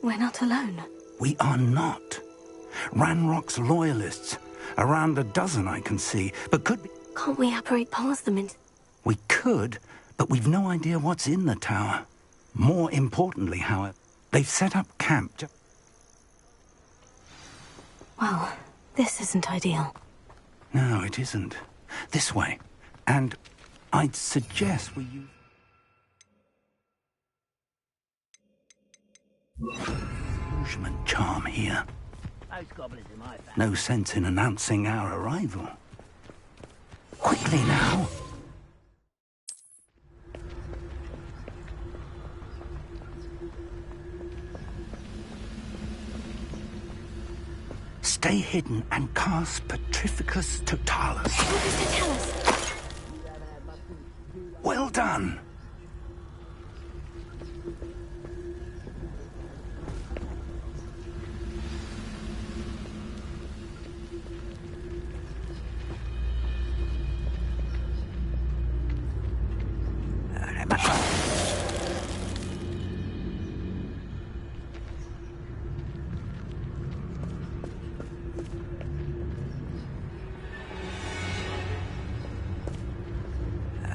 We're not alone. We are not. Ranrock's loyalists. Around a dozen I can see, but could be... Can't we apparate past them and... We could, but we've no idea what's in the tower. More importantly, however, they've set up camp. Well, this isn't ideal. No, it isn't. This way. And I'd suggest we use... illusionment charm here. No sense in announcing our arrival. Quickly now. Stay hidden and cast Petrificus Totalis. What does it tell us? Well done.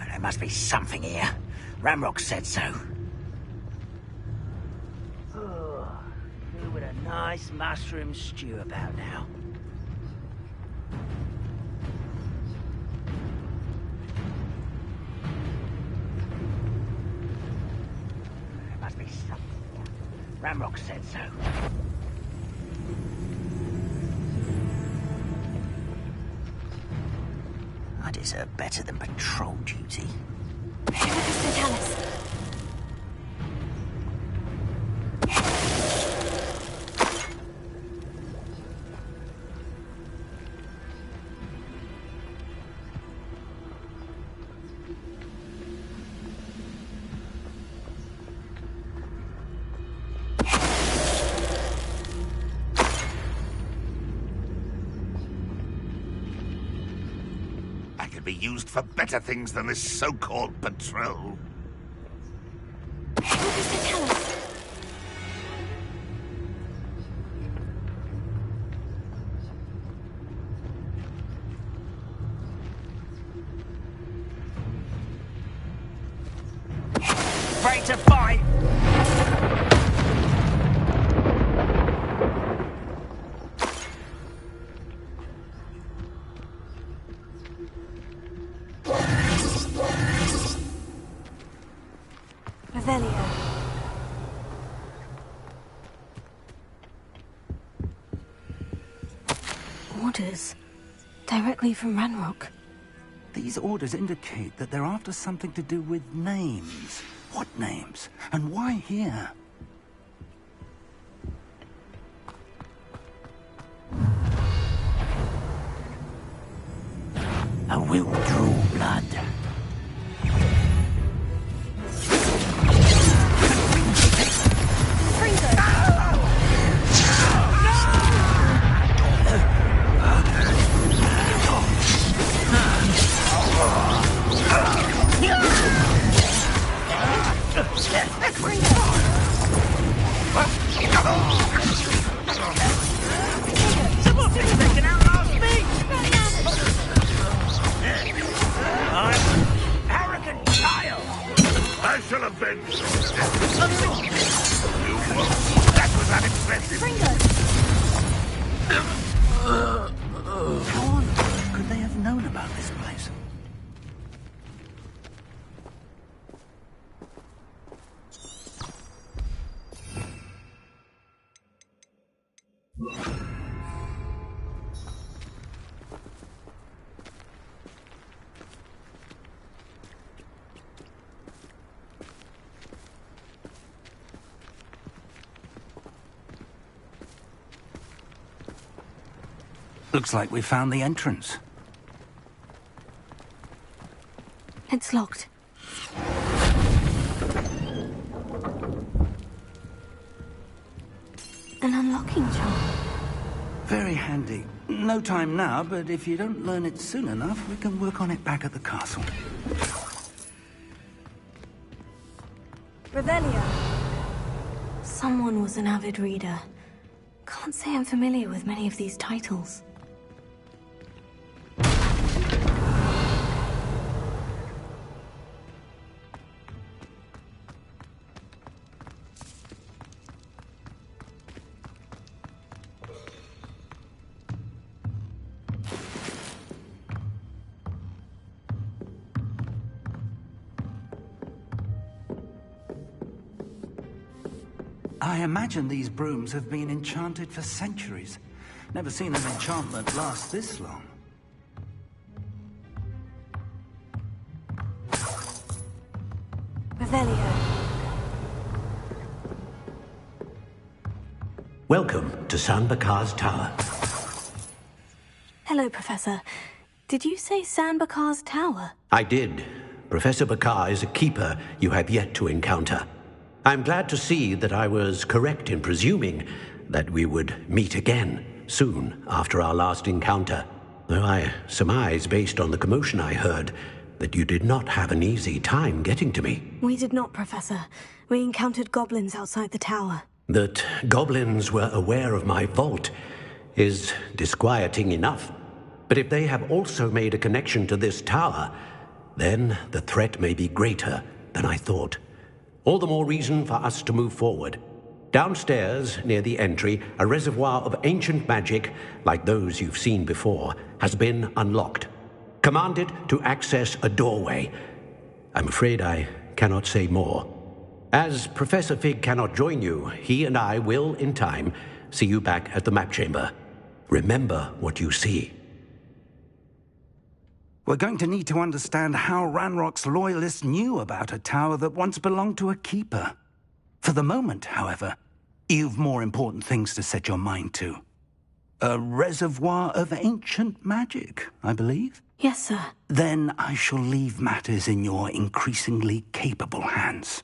There must be something here. Ramrock said so. Oh, feel with a nice mushroom stew about now. There must be something here. Ramrock said so. I deserve better than patrol duty. What does it tell us? I could be used for better things than this so-called patrol. What does it tell us? Ready to fight! Revelio. Orders. Directly from Ranrock. These orders indicate that they're after something to do with names. What names? And why here? A will draw blood. I shall avenge you. That was unexpected. How on earth could they have known about this place? Looks like we found the entrance. It's locked. An unlocking charm. Very handy. No time now, but if you don't learn it soon enough, we can work on it back at the castle. Revelio. someone was an avid reader. Can't say I'm familiar with many of these titles. I imagine these brooms have been enchanted for centuries. Never seen an enchantment last this long. Revelio. Welcome to San Bakar's Tower. Hello, Professor. Did you say San Bakar's Tower? I did. Professor Bakar is a keeper you have yet to encounter. I'm glad to see that I was correct in presuming that we would meet again soon after our last encounter, though I surmise, based on the commotion I heard, that you did not have an easy time getting to me. We did not, Professor. We encountered goblins outside the tower. That goblins were aware of my vault is disquieting enough. But if they have also made a connection to this tower, then the threat may be greater than I thought. All the more reason for us to move forward. Downstairs, near the entry, a reservoir of ancient magic, like those you've seen before, has been unlocked. Commanded to access a doorway. I'm afraid I cannot say more. As Professor Fig cannot join you, he and I will, in time, see you back at the map chamber. Remember what you see. We're going to need to understand how Ranrock's loyalists knew about a tower that once belonged to a keeper. For the moment, however, you've more important things to set your mind to. A reservoir of ancient magic, I believe? Yes, sir. Then I shall leave matters in your increasingly capable hands.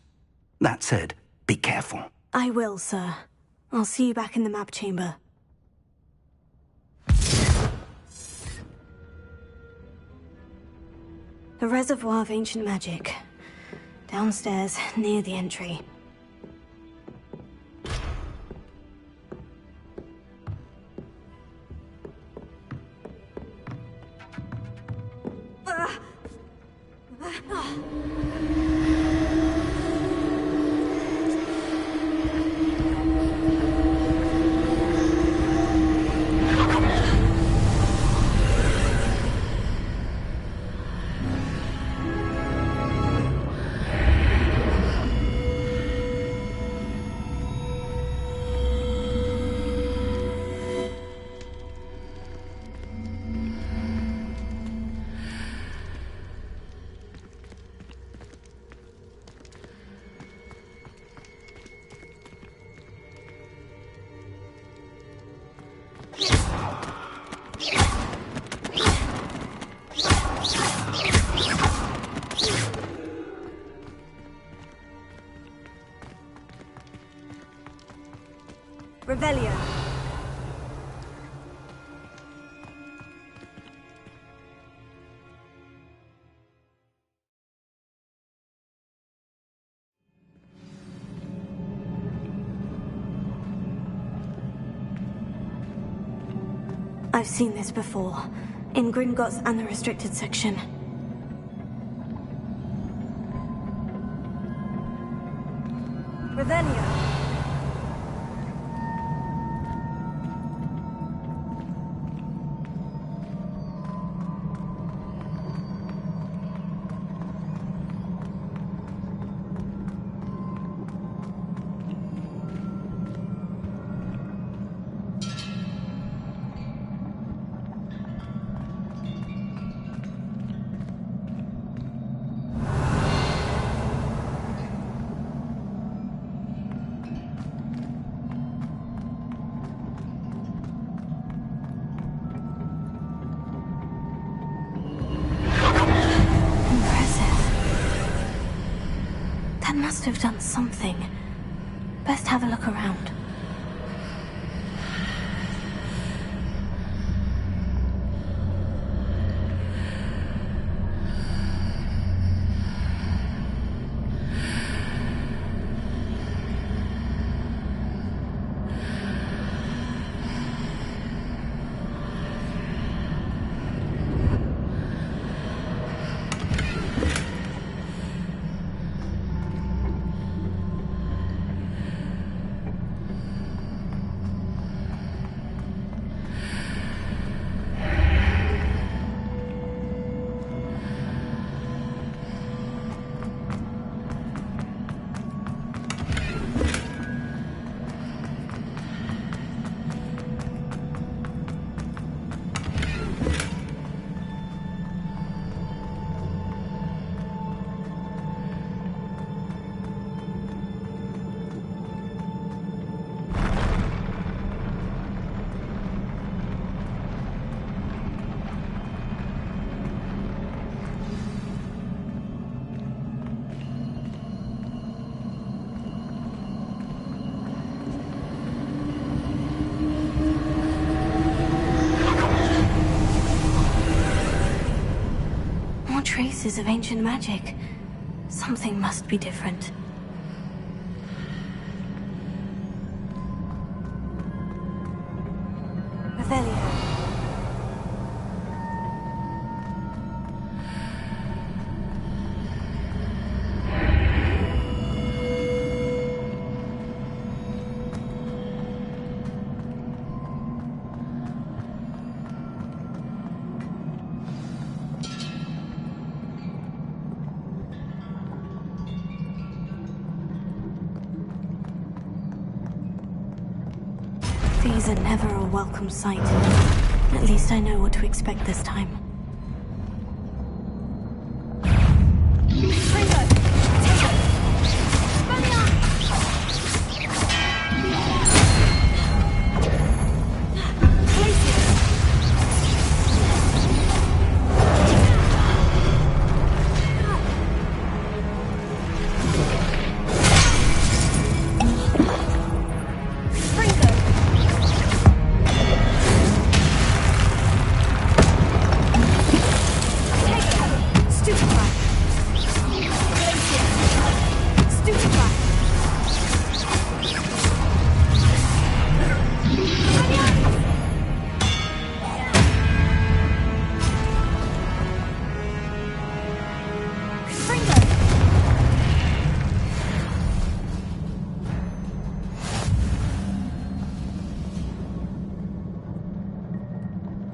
That said, be careful. I will, sir. I'll see you back in the map chamber. The reservoir of ancient magic. Downstairs, near the entry. Revelio. I've seen this before, in Gringotts and the restricted section. Revelio. That must have done something. Best have a look around. traces of ancient magic. Something must be different. Revelio. These are never a welcome sight. At least I know what to expect this time.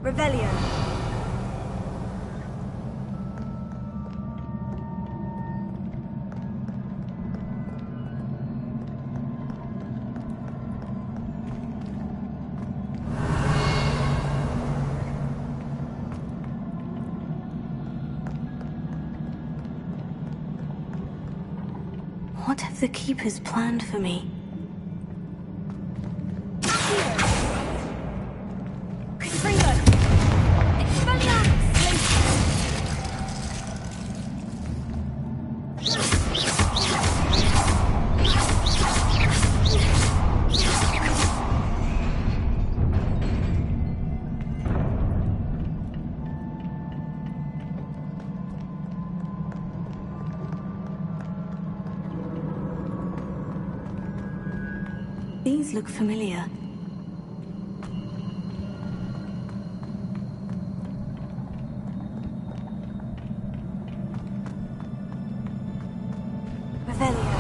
Revelio. What have the Keepers planned for me? These look familiar. Revelio.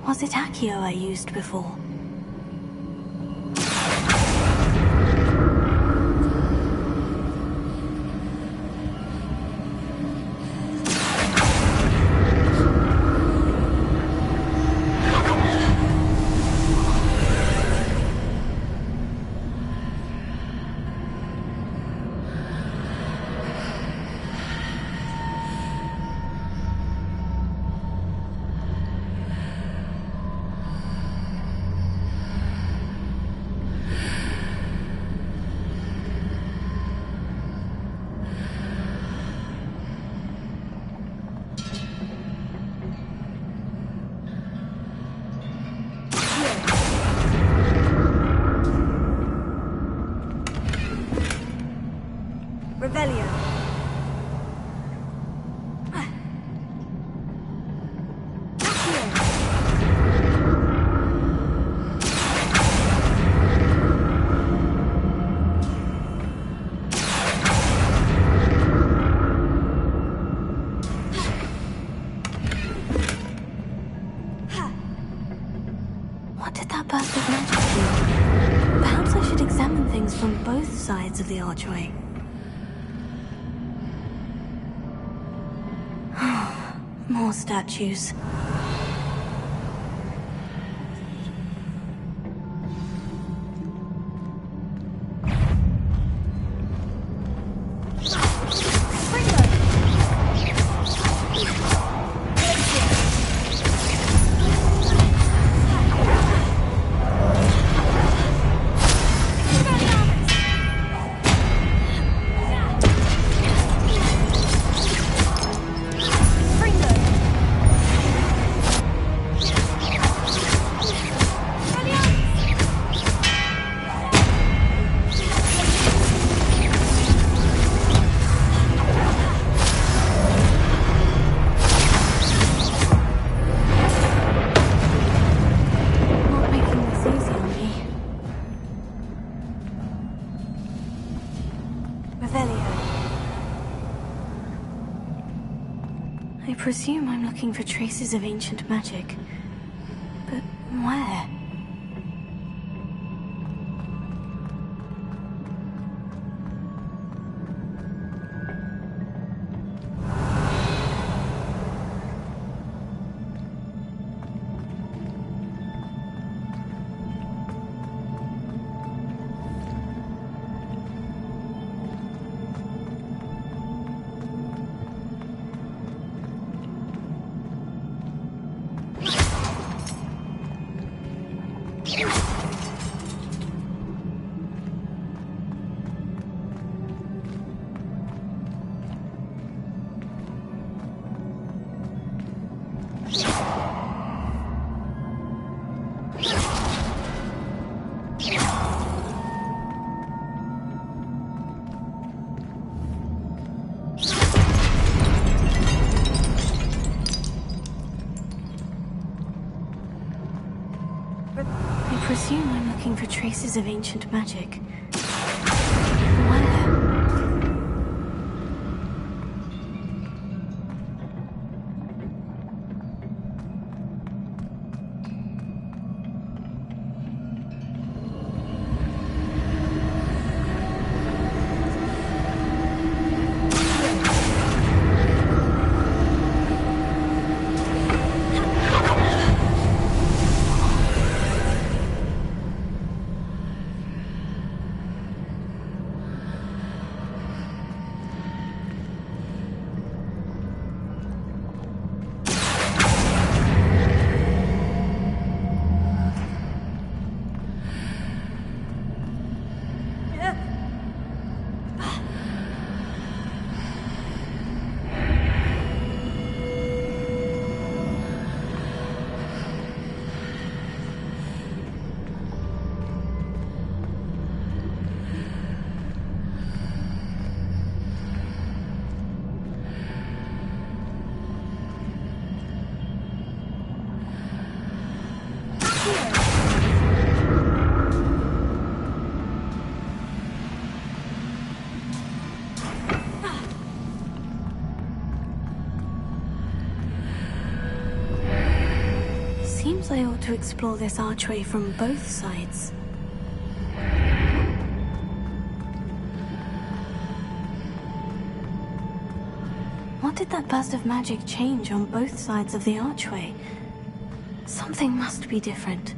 Was it Accio I used before? Revelio. What did that burst of magic do? Perhaps I should examine things from both sides of the archway. More statues. I presume I'm looking for traces of ancient magic. But where? I presume I'm looking for traces of ancient magic. Where? Seems I ought to explore this archway from both sides. What did that burst of magic change on both sides of the archway? Something must be different.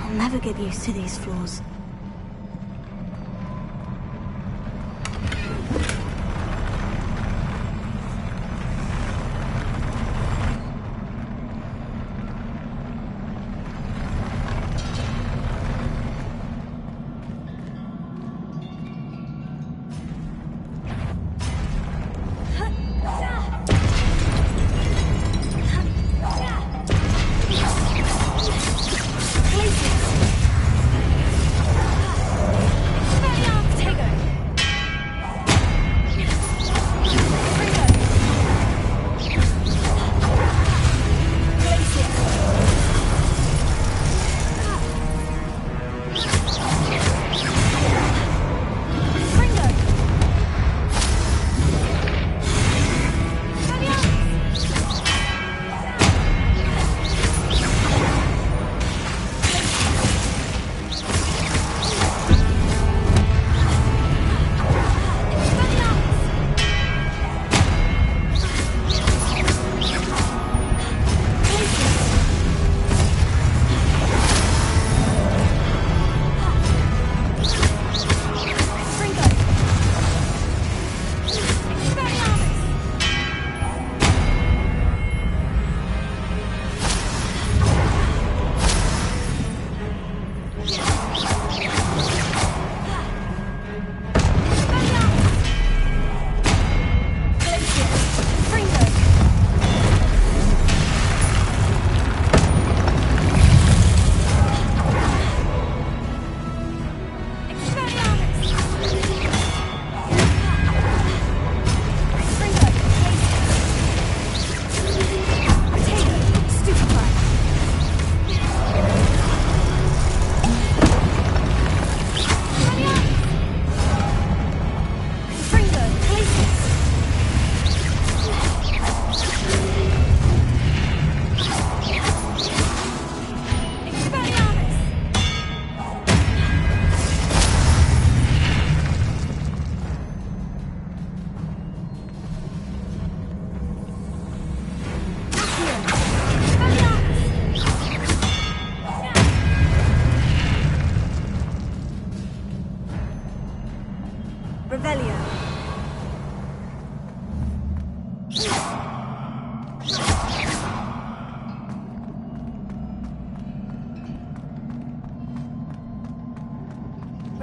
I'll never get used to these floors.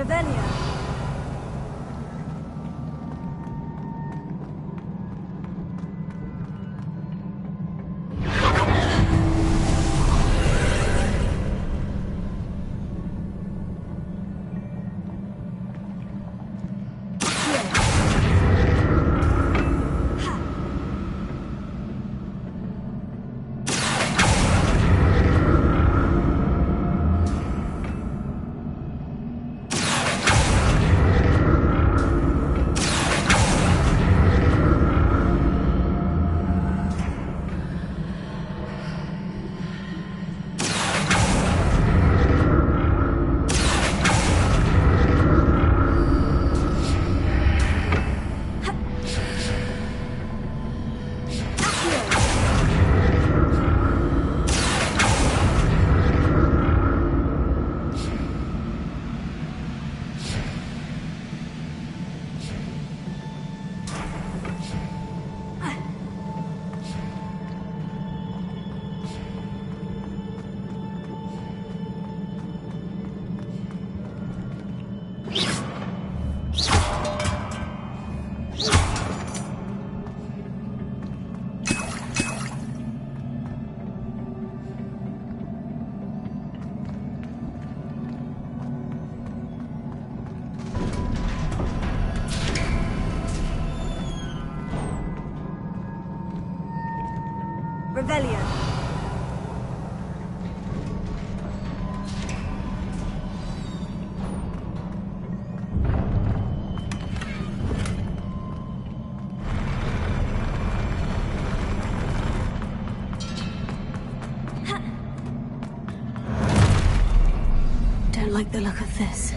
Revelio. Revelio. Don't like the look of this.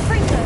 Freedom!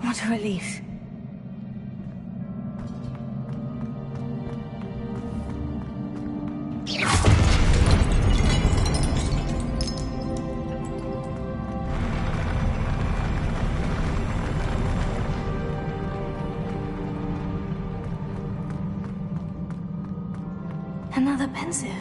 What a relief. Another pensive.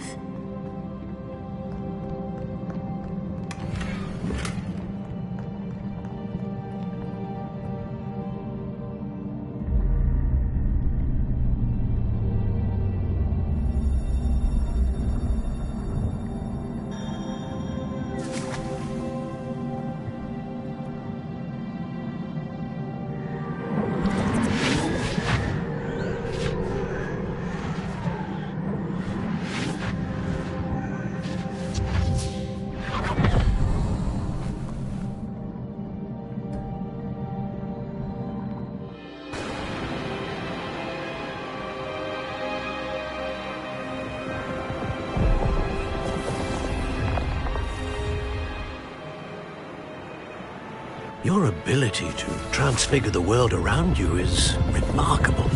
Your ability to transfigure the world around you is remarkable.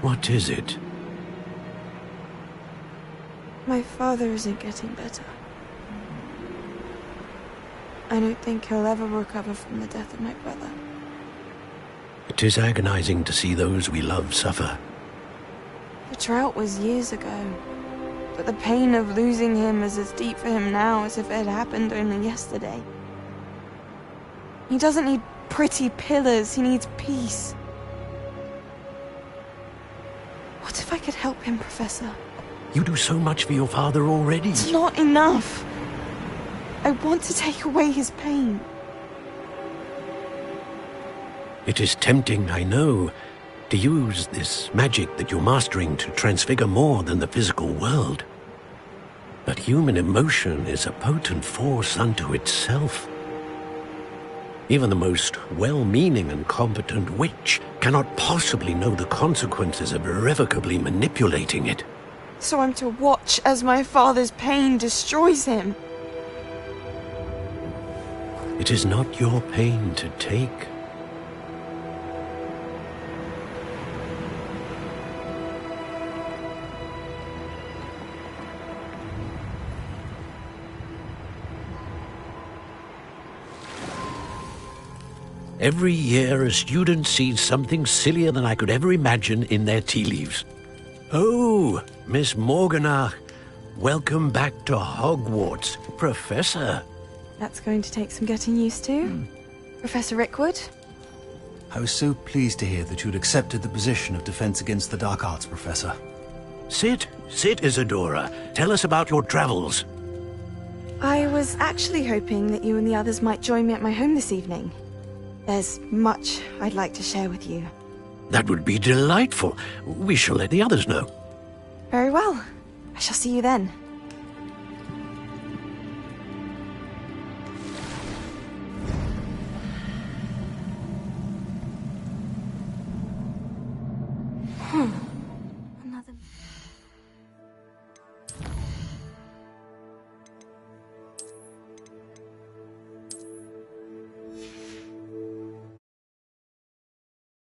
What is it? My father isn't getting better. I don't think he'll ever recover from the death of my brother. It is agonizing to see those we love suffer. The drought was years ago, but the pain of losing him is as deep for him now as if it had happened only yesterday. He doesn't need pretty pillars, he needs peace. What if I could help him, Professor? You do so much for your father already. It's not enough. I want to take away his pain. It is tempting, I know, to use this magic that you're mastering to transfigure more than the physical world. But human emotion is a potent force unto itself. Even the most well-meaning and competent witch cannot possibly know the consequences of irrevocably manipulating it. So I'm to watch as my father's pain destroys him. It is not your pain to take. Every year, a student sees something sillier than I could ever imagine in their tea leaves. Oh, Miss Morganach, welcome back to Hogwarts, Professor. That's going to take some getting used to. Professor Rickwood? I was so pleased to hear that you'd accepted the position of Defense Against the Dark Arts, Professor. Sit, Isadora. Tell us about your travels. I was actually hoping that you and the others might join me at my home this evening. There's much I'd like to share with you. That would be delightful. We shall let the others know. Very well. I shall see you then.